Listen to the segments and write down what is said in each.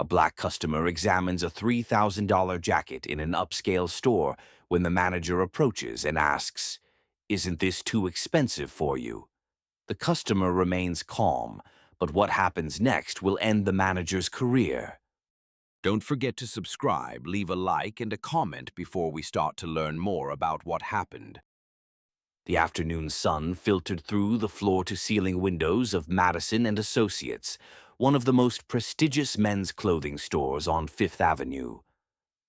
A black customer examines a $3,000 jacket in an upscale store when the manager approaches and asks, "Isn't this too expensive for you?" The customer remains calm, but what happens next will end the manager's career. Don't forget to subscribe, leave a like, and a comment before we start to learn more about what happened. The afternoon sun filtered through the floor-to-ceiling windows of Madison Associates, one of the most prestigious men's clothing stores on Fifth Avenue.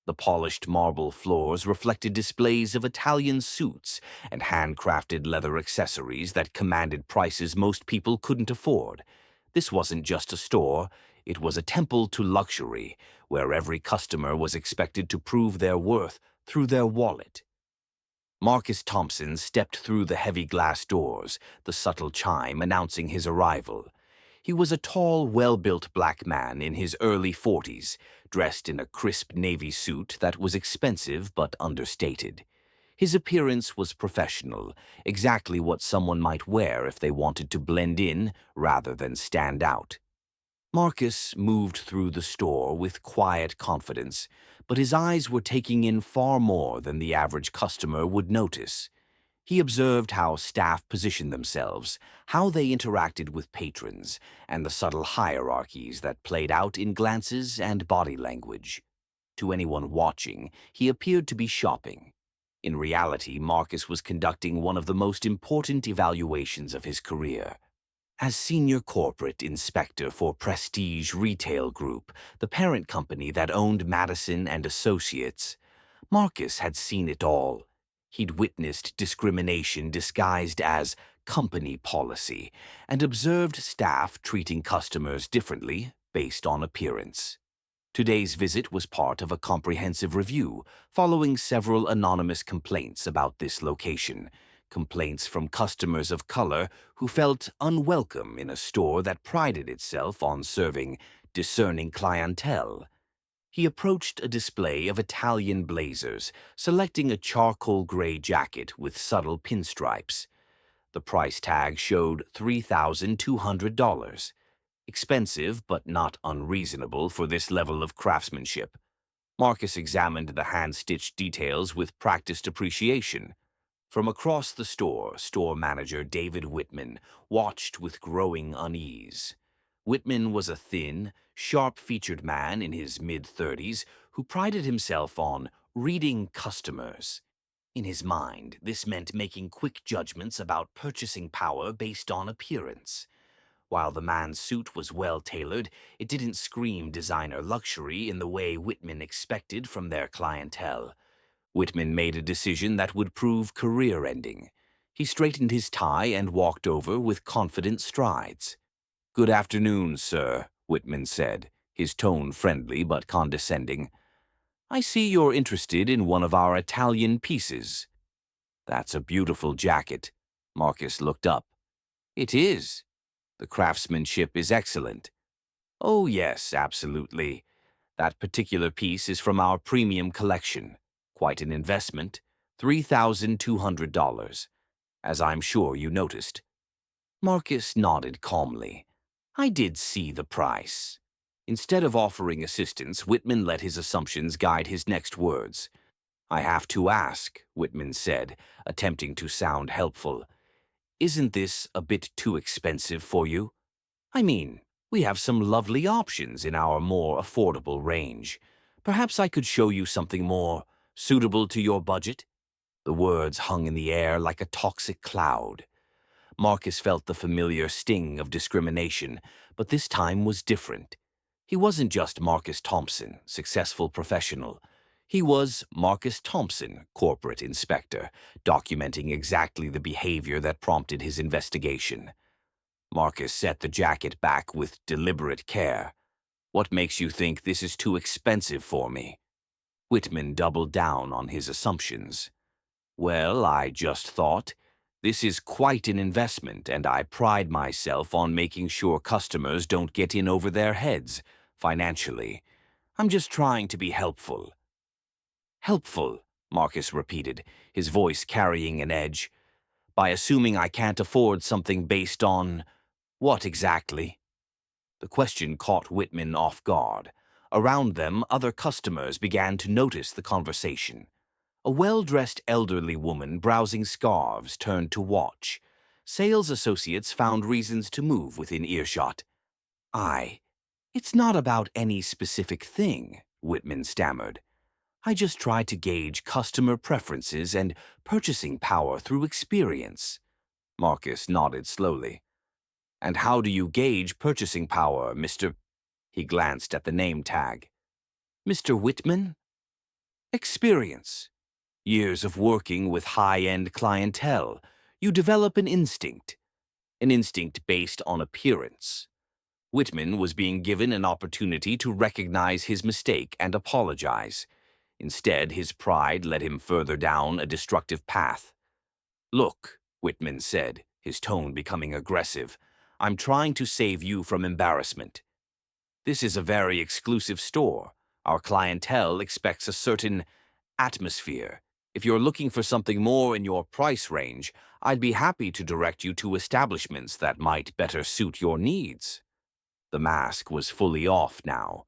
The polished marble floors reflected displays of Italian suits and handcrafted leather accessories that commanded prices most people couldn't afford. This wasn't just a store, it was a temple to luxury, where every customer was expected to prove their worth through their wallet. Marcus Thompson stepped through the heavy glass doors, the subtle chime announcing his arrival. He was a tall, well-built black man in his early 40s, dressed in a crisp navy suit that was expensive but understated. His appearance was professional, exactly what someone might wear if they wanted to blend in rather than stand out. Marcus moved through the store with quiet confidence, but his eyes were taking in far more than the average customer would notice. He observed how staff positioned themselves, how they interacted with patrons, and the subtle hierarchies that played out in glances and body language. To anyone watching, he appeared to be shopping. In reality, Marcus was conducting one of the most important evaluations of his career. As senior corporate inspector for Prestige Retail Group, the parent company that owned Madison and Associates, Marcus had seen it all. He'd witnessed discrimination disguised as company policy and observed staff treating customers differently based on appearance. Today's visit was part of a comprehensive review following several anonymous complaints about this location. Complaints from customers of color who felt unwelcome in a store that prided itself on serving discerning clientele. He approached a display of Italian blazers, selecting a charcoal gray jacket with subtle pinstripes. The price tag showed $3,200. Expensive, but not unreasonable for this level of craftsmanship. Marcus examined the hand-stitched details with practiced appreciation. From across the store manager David Whitman watched with growing unease. Whitman was a thin, sharp-featured man in his mid-30s who prided himself on reading customers. In his mind, this meant making quick judgments about purchasing power based on appearance. While the man's suit was well-tailored, it didn't scream designer luxury in the way Whitman expected from their clientele. Whitman made a decision that would prove career-ending. He straightened his tie and walked over with confident strides. "Good afternoon, sir," Whitman said, his tone friendly but condescending. "I see you're interested in one of our Italian pieces." "That's a beautiful jacket." Marcus looked up. "It is. The craftsmanship is excellent." "Oh, yes, absolutely. That particular piece is from our premium collection. Quite an investment, $3,200, as I'm sure you noticed." Marcus nodded calmly. "I did see the price." Instead of offering assistance, Whitman let his assumptions guide his next words. "I have to ask," Whitman said, attempting to sound helpful. "Isn't this a bit too expensive for you? I mean, we have some lovely options in our more affordable range. Perhaps I could show you something more suitable to your budget?" The words hung in the air like a toxic cloud. Marcus felt the familiar sting of discrimination, but this time was different. He wasn't just Marcus Thompson, successful professional. He was Marcus Thompson, corporate inspector, documenting exactly the behavior that prompted his investigation. Marcus set the jacket back with deliberate care. "What makes you think this is too expensive for me?" Whitman doubled down on his assumptions. "Well, I just thought, this is quite an investment, and I pride myself on making sure customers don't get in over their heads, financially. I'm just trying to be helpful." "Helpful," Marcus repeated, his voice carrying an edge. "By assuming I can't afford something based on what exactly?" The question caught Whitman off guard. Around them, other customers began to notice the conversation. A well-dressed elderly woman browsing scarves turned to watch. Sales associates found reasons to move within earshot. It's not about any specific thing, Whitman stammered. I just try to gauge customer preferences and purchasing power through experience. Marcus nodded slowly. And how do you gauge purchasing power, Mr. He glanced at the name tag. Mr. Whitman? Experience. Years of working with high-end clientele. You develop an instinct based on appearance. Whitman was being given an opportunity to recognize his mistake and apologize. Instead, his pride led him further down a destructive path. Look, Whitman said, his tone becoming aggressive, I'm trying to save you from embarrassment. This is a very exclusive store. Our clientele expects a certain atmosphere. If you're looking for something more in your price range, I'd be happy to direct you to establishments that might better suit your needs. The mask was fully off now.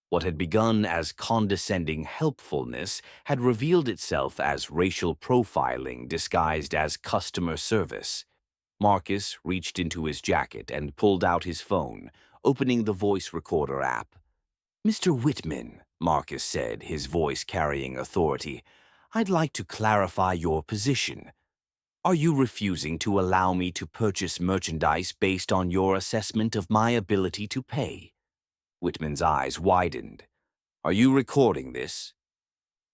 What had begun as condescending helpfulness had revealed itself as racial profiling disguised as customer service. Marcus reached into his jacket and pulled out his phone, opening the voice recorder app. Mr. Whitman, Marcus said, his voice carrying authority, I'd like to clarify your position. Are you refusing to allow me to purchase merchandise based on your assessment of my ability to pay? Whitman's eyes widened. Are you recording this?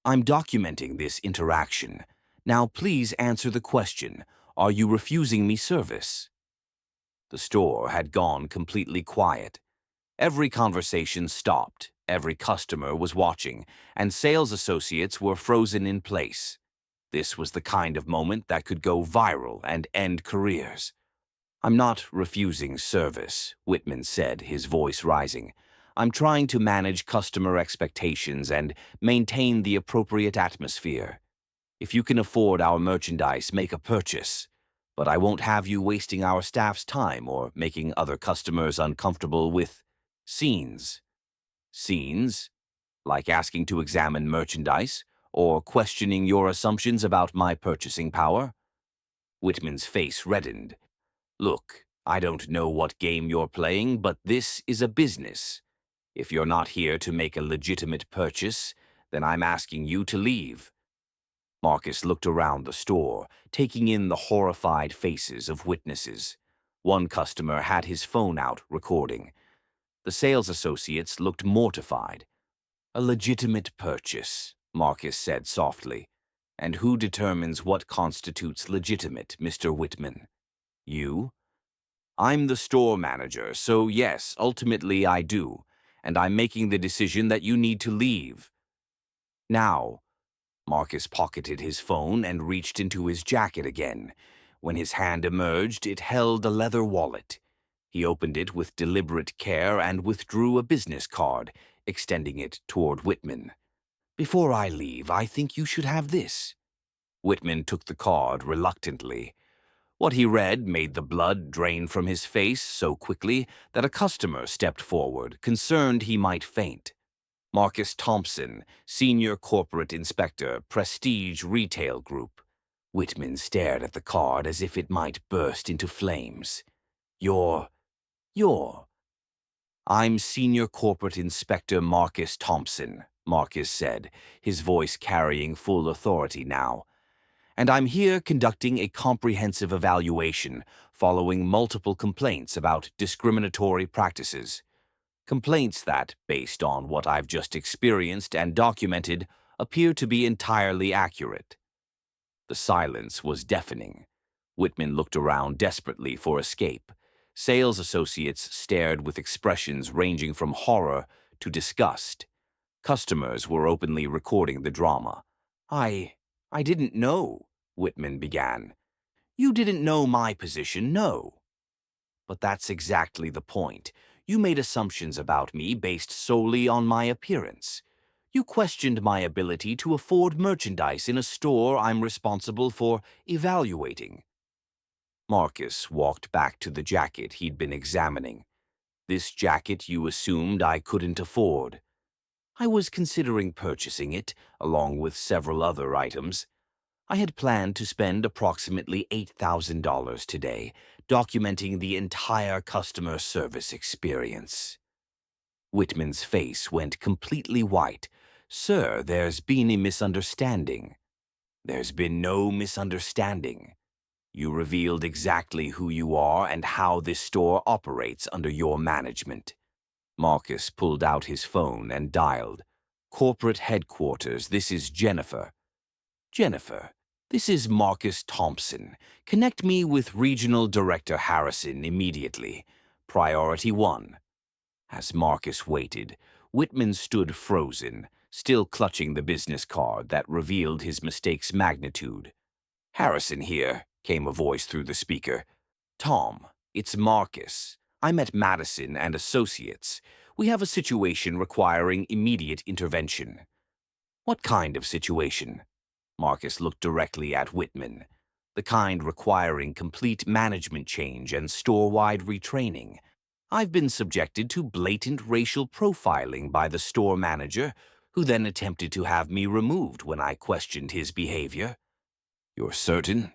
I'm documenting this interaction. Now please answer the question. Are you refusing me service? The store had gone completely quiet. Every conversation stopped, every customer was watching, and sales associates were frozen in place. This was the kind of moment that could go viral and end careers. I'm not refusing service, Whitman said, his voice rising. I'm trying to manage customer expectations and maintain the appropriate atmosphere. If you can afford our merchandise, make a purchase. But I won't have you wasting our staff's time or making other customers uncomfortable with scenes. Scenes? Like asking to examine merchandise or questioning your assumptions about my purchasing power? Whitman's face reddened. Look, I don't know what game you're playing, but this is a business. If you're not here to make a legitimate purchase, then I'm asking you to leave. Marcus looked around the store, taking in the horrified faces of witnesses. One customer had his phone out, recording. The sales associates looked mortified. A legitimate purchase, Marcus said softly. And who determines what constitutes legitimate, Mr. Whitman? You? I'm the store manager, so yes, ultimately I do. And I'm making the decision that you need to leave. Now, Marcus pocketed his phone and reached into his jacket again. When his hand emerged, it held a leather wallet. He opened it with deliberate care and withdrew a business card, extending it toward Whitman. Before I leave, I think you should have this. Whitman took the card reluctantly. What he read made the blood drain from his face so quickly that a customer stepped forward, concerned he might faint. Marcus Thompson, Senior Corporate Inspector, Prestige Retail Group. Whitman stared at the card as if it might burst into flames. You're... I'm Senior Corporate Inspector Marcus Thompson, Marcus said, his voice carrying full authority now. And I'm here conducting a comprehensive evaluation following multiple complaints about discriminatory practices. Complaints that, based on what I've just experienced and documented, appear to be entirely accurate. The silence was deafening. Whitman looked around desperately for escape. Sales associates stared with expressions ranging from horror to disgust. Customers were openly recording the drama. I didn't know, Whitman began. You didn't know my position, no. But that's exactly the point. You made assumptions about me based solely on my appearance. You questioned my ability to afford merchandise in a store I'm responsible for evaluating. Marcus walked back to the jacket he'd been examining. This jacket you assumed I couldn't afford. I was considering purchasing it, along with several other items. I had planned to spend approximately $8,000 today, documenting the entire customer service experience. Whitman's face went completely white. Sir, there's been a misunderstanding. There's been no misunderstanding. You revealed exactly who you are and how this store operates under your management. Marcus pulled out his phone and dialed. Corporate headquarters, this is Jennifer. Jennifer, this is Marcus Thompson. Connect me with Regional Director Harrison immediately. Priority 1. As Marcus waited, Whitman stood frozen, still clutching the business card that revealed his mistake's magnitude. Harrison here, came a voice through the speaker. Tom, it's Marcus. I'm at Madison and Associates. We have a situation requiring immediate intervention. What kind of situation? Marcus looked directly at Whitman. The kind requiring complete management change and store-wide retraining. I've been subjected to blatant racial profiling by the store manager, who then attempted to have me removed when I questioned his behavior. You're certain?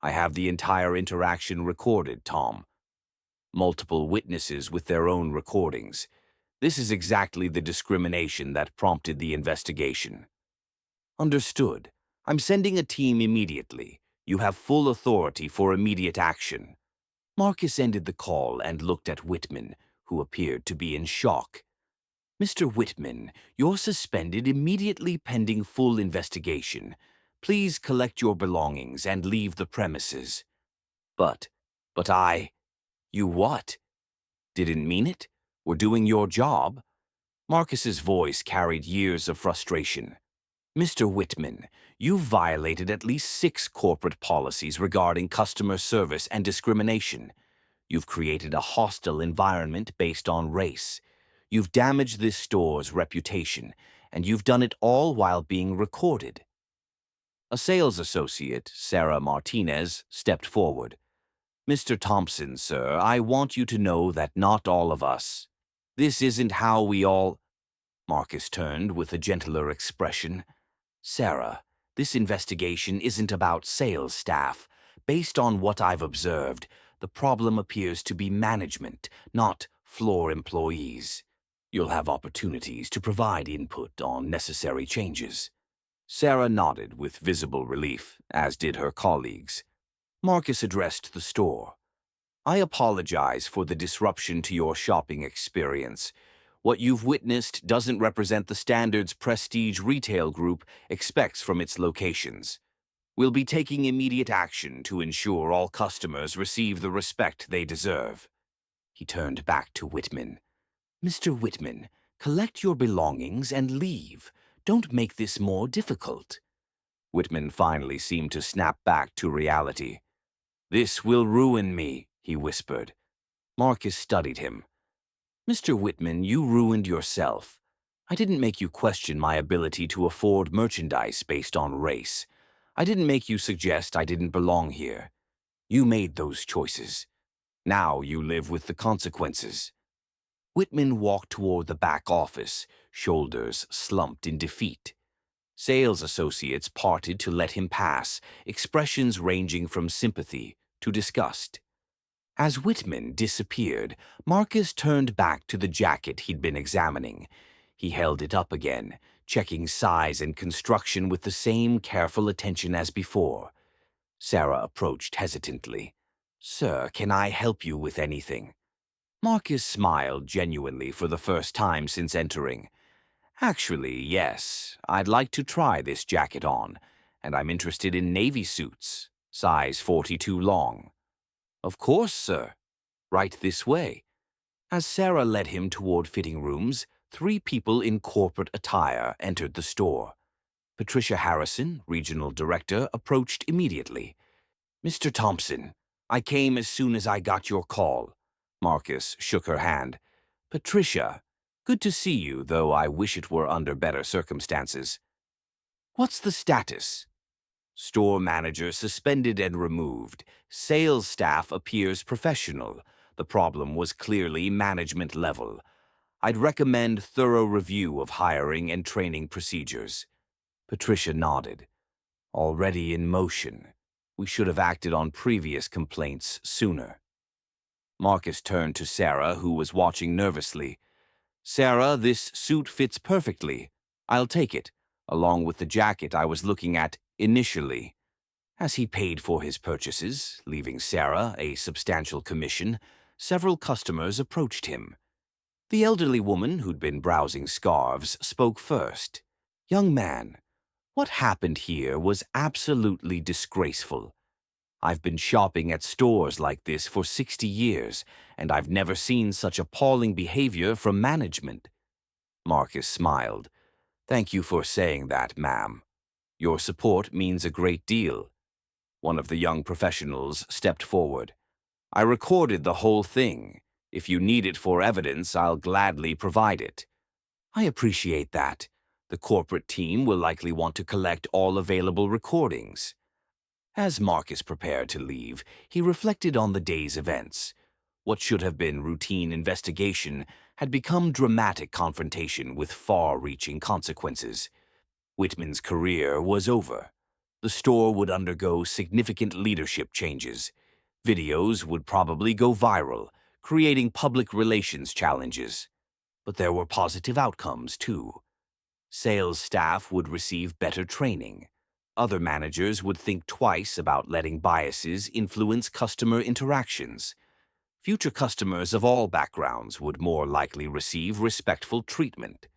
I have the entire interaction recorded, Tom. Multiple witnesses with their own recordings. This is exactly the discrimination that prompted the investigation. Understood. I'm sending a team immediately. You have full authority for immediate action. Marcus ended the call and looked at Whitman, who appeared to be in shock. Mr. Whitman, you're suspended immediately pending full investigation. Please collect your belongings and leave the premises. But you what? Didn't mean it? We're doing your job? Marcus's voice carried years of frustration. Mr. Whitman, you've violated at least 6 corporate policies regarding customer service and discrimination. You've created a hostile environment based on race. You've damaged this store's reputation, and you've done it all while being recorded. A sales associate, Sarah Martinez, stepped forward. Mr. Thompson, sir, I want you to know that not all of us. This isn't how we all... Marcus turned with a gentler expression. Sarah, this investigation isn't about sales staff. Based on what I've observed, the problem appears to be management, not floor employees. You'll have opportunities to provide input on necessary changes. Sarah nodded with visible relief, as did her colleagues. Marcus addressed the store. I apologize for the disruption to your shopping experience. What you've witnessed doesn't represent the standards Prestige Retail Group expects from its locations. We'll be taking immediate action to ensure all customers receive the respect they deserve. He turned back to Whitman. Mr. Whitman, collect your belongings and leave. Don't make this more difficult. Whitman finally seemed to snap back to reality. This will ruin me, he whispered. Marcus studied him. Mr. Whitman, you ruined yourself. I didn't make you question my ability to afford merchandise based on race. I didn't make you suggest I didn't belong here. You made those choices. Now you live with the consequences. Whitman walked toward the back office, shoulders slumped in defeat. Sales associates parted to let him pass, expressions ranging from sympathy to disgust. As Whitman disappeared, Marcus turned back to the jacket he'd been examining. He held it up again, checking size and construction with the same careful attention as before. Sarah approached hesitantly. Sir, can I help you with anything? Marcus smiled genuinely for the first time since entering. Actually, yes, I'd like to try this jacket on, and I'm interested in navy suits, size 42 long. Of course, sir. Right this way. As Sarah led him toward fitting rooms, 3 people in corporate attire entered the store. Patricia Harrison, regional director, approached immediately. Mr. Thompson, I came as soon as I got your call. Marcus shook her hand. Patricia, good to see you, though I wish it were under better circumstances. What's the status? Store manager suspended and removed. Sales staff appears professional. The problem was clearly management level. I'd recommend thorough review of hiring and training procedures. Patricia nodded. Already in motion. We should have acted on previous complaints sooner. Marcus turned to Sarah, who was watching nervously. Sarah, this suit fits perfectly. I'll take it, along with the jacket I was looking at initially. As he paid for his purchases, leaving Sarah a substantial commission, several customers approached him. The elderly woman who'd been browsing scarves spoke first. Young man, what happened here was absolutely disgraceful. I've been shopping at stores like this for 60 years, and I've never seen such appalling behavior from management. Marcus smiled. Thank you for saying that, ma'am. Your support means a great deal. One of the young professionals stepped forward. I recorded the whole thing. If you need it for evidence, I'll gladly provide it. I appreciate that. The corporate team will likely want to collect all available recordings. As Marcus prepared to leave, he reflected on the day's events. What should have been routine investigation had become dramatic confrontation with far-reaching consequences. Whitman's career was over. The store would undergo significant leadership changes. Videos would probably go viral, creating public relations challenges. But there were positive outcomes, too. Sales staff would receive better training. Other managers would think twice about letting biases influence customer interactions. Future customers of all backgrounds would more likely receive respectful treatment.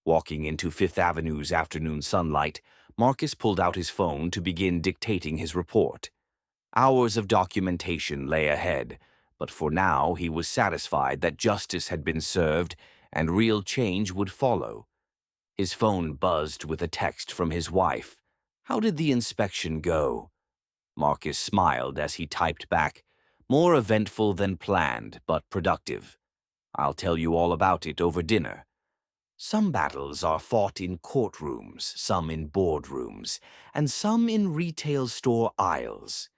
Walking into Fifth Avenue's afternoon sunlight, Marcus pulled out his phone to begin dictating his report. Hours of documentation lay ahead, but for now he was satisfied that justice had been served and real change would follow. His phone buzzed with a text from his wife. How did the inspection go? Marcus smiled as he typed back, more eventful than planned, but productive. I'll tell you all about it over dinner. Some battles are fought in courtrooms, some in boardrooms, and some in retail store aisles.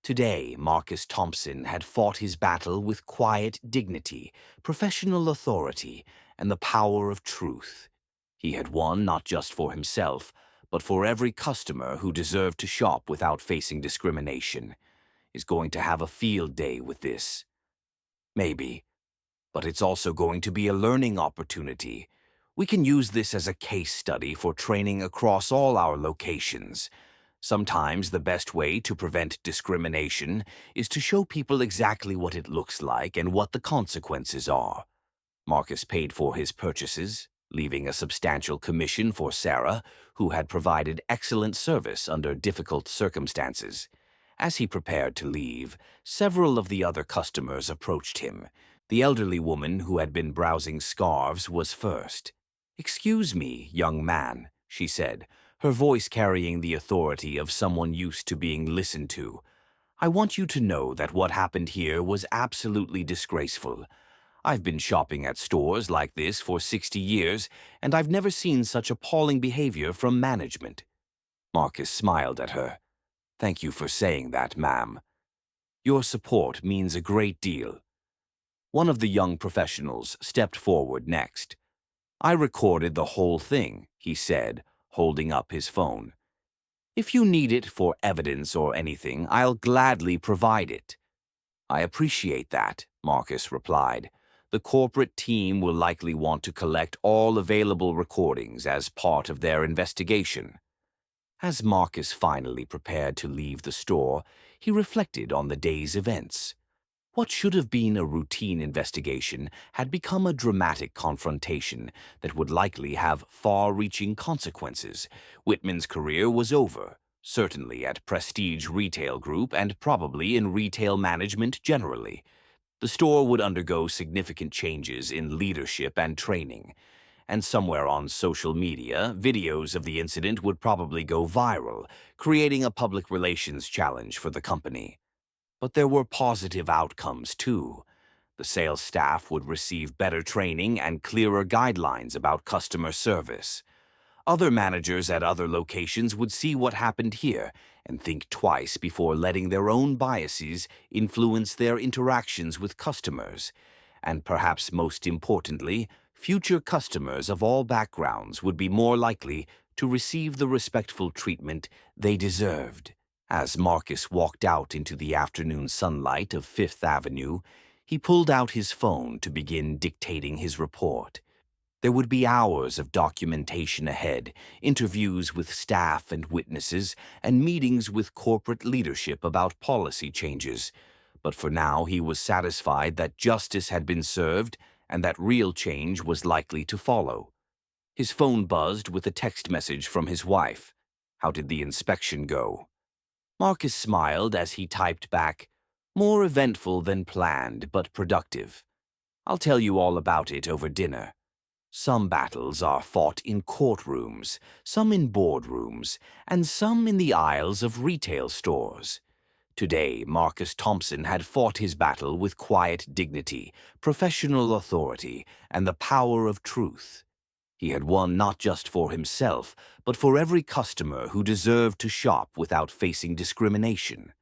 Today, Marcus Thompson had fought his battle with quiet dignity, professional authority, and the power of truth. He had won not just for himself, but for every customer who deserved to shop without facing discrimination. Is going to have a field day with this. Maybe. But it's also going to be a learning opportunity. We can use this as a case study for training across all our locations. Sometimes the best way to prevent discrimination is to show people exactly what it looks like and what the consequences are. Marcus paid for his purchases, leaving a substantial commission for Sarah, who had provided excellent service under difficult circumstances. As he prepared to leave, several of the other customers approached him. The elderly woman who had been browsing scarves was first. "Excuse me, young man," she said, her voice carrying the authority of someone used to being listened to. "I want you to know that what happened here was absolutely disgraceful. I've been shopping at stores like this for 60 years, and I've never seen such appalling behavior from management." Marcus smiled at her. "Thank you for saying that, ma'am. Your support means a great deal." One of the young professionals stepped forward next. "I recorded the whole thing," he said, holding up his phone. "If you need it for evidence or anything, I'll gladly provide it." "I appreciate that," Marcus replied. "The corporate team will likely want to collect all available recordings as part of their investigation." As Marcus finally prepared to leave the store, he reflected on the day's events. What should have been a routine investigation had become a dramatic confrontation that would likely have far-reaching consequences. Whitman's career was over, certainly at Prestige Retail Group and probably in retail management generally. The store would undergo significant changes in leadership and training. And somewhere on social media, videos of the incident would probably go viral, creating a public relations challenge for the company. But there were positive outcomes, too. The sales staff would receive better training and clearer guidelines about customer service. Other managers at other locations would see what happened here and think twice before letting their own biases influence their interactions with customers. And perhaps most importantly, future customers of all backgrounds would be more likely to receive the respectful treatment they deserved. As Marcus walked out into the afternoon sunlight of Fifth Avenue, he pulled out his phone to begin dictating his report. There would be hours of documentation ahead, interviews with staff and witnesses, and meetings with corporate leadership about policy changes. But for now, he was satisfied that justice had been served and that real change was likely to follow. His phone buzzed with a text message from his wife. How did the inspection go? Marcus smiled as he typed back, "More eventful than planned, but productive. I'll tell you all about it over dinner." Some battles are fought in courtrooms, some in boardrooms, and some in the aisles of retail stores. Today, Marcus Thompson had fought his battle with quiet dignity, professional authority, and the power of truth. He had won not just for himself, but for every customer who deserved to shop without facing discrimination.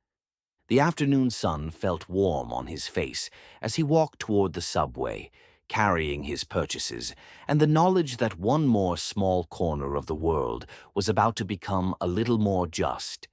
The afternoon sun felt warm on his face as he walked toward the subway, carrying his purchases, and the knowledge that one more small corner of the world was about to become a little more just.